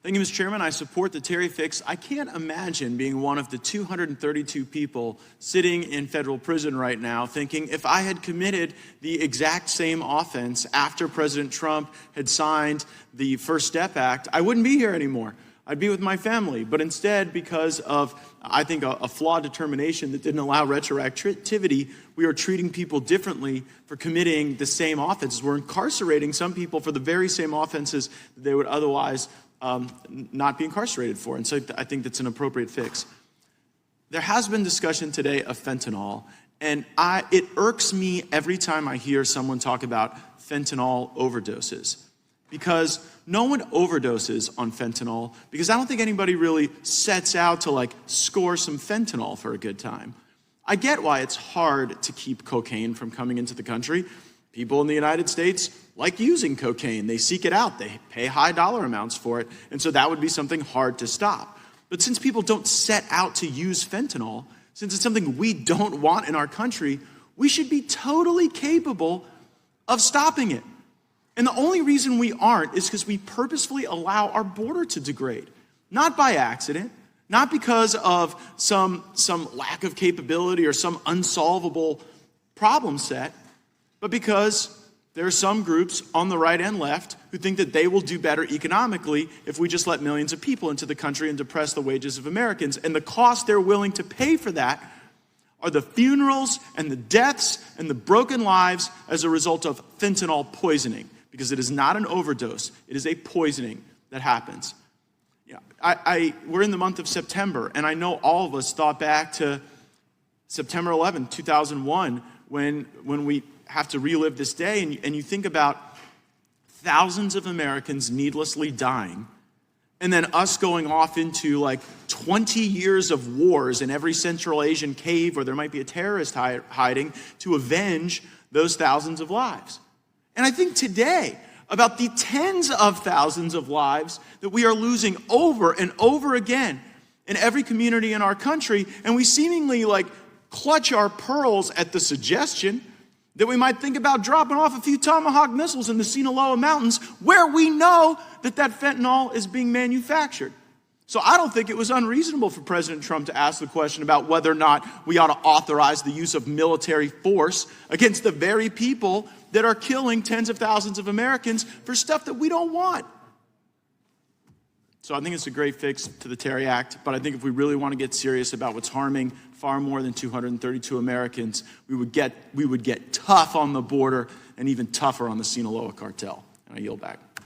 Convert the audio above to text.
Thank you, Mr. Chairman. I support the Terry fix. I can't imagine being one of the 232 people sitting in federal prison right now thinking if I had committed the exact same offense after President Trump had signed the First Step Act, I wouldn't be here anymore. I'd be with my family. But instead, because of, I think, a flawed determination that didn't allow retroactivity, we are treating people differently for committing the same offenses. We're incarcerating some people for the very same offenses that they would otherwise not be incarcerated for. And so I think that's an appropriate fix. There has been discussion today of fentanyl, and it irks me every time I hear someone talk about fentanyl overdoses. Because no one overdoses on fentanyl, because I don't think anybody really sets out to score some fentanyl for a good time. I get why it's hard to keep cocaine from coming into the country. People in the United States like using cocaine. They seek it out. They pay high dollar amounts for it. And so that would be something hard to stop. But since people don't set out to use fentanyl, since it's something we don't want in our country, we should be totally capable of stopping it. And the only reason we aren't is because we purposefully allow our border to degrade. Not by accident, not because of some lack of capability or some unsolvable problem set, but because there are some groups on the right and left who think that they will do better economically if we just let millions of people into the country and depress the wages of Americans. And the cost they're willing to pay for that are the funerals and the deaths and the broken lives as a result of fentanyl poisoning. Because it is not an overdose, it is a poisoning that happens. We're in the month of September, and I know all of us thought back to September 11, 2001, when we have to relive this day, and you think about thousands of Americans needlessly dying, and then us going off into 20 years of wars in every Central Asian cave where there might be a terrorist hiding to avenge those thousands of lives. And I think today about the tens of thousands of lives that we are losing over and over again in every community in our country, and we seemingly clutch our pearls at the suggestion that we might think about dropping off a few Tomahawk missiles in the Sinaloa Mountains where we know that fentanyl is being manufactured. So I don't think it was unreasonable for President Trump to ask the question about whether or not we ought to authorize the use of military force against the very people that are killing tens of thousands of Americans for stuff that we don't want. So I think it's a great fix to the Terry Act, but I think if we really want to get serious about what's harming far more than 232 Americans, we would get tough on the border and even tougher on the Sinaloa cartel. And I yield back.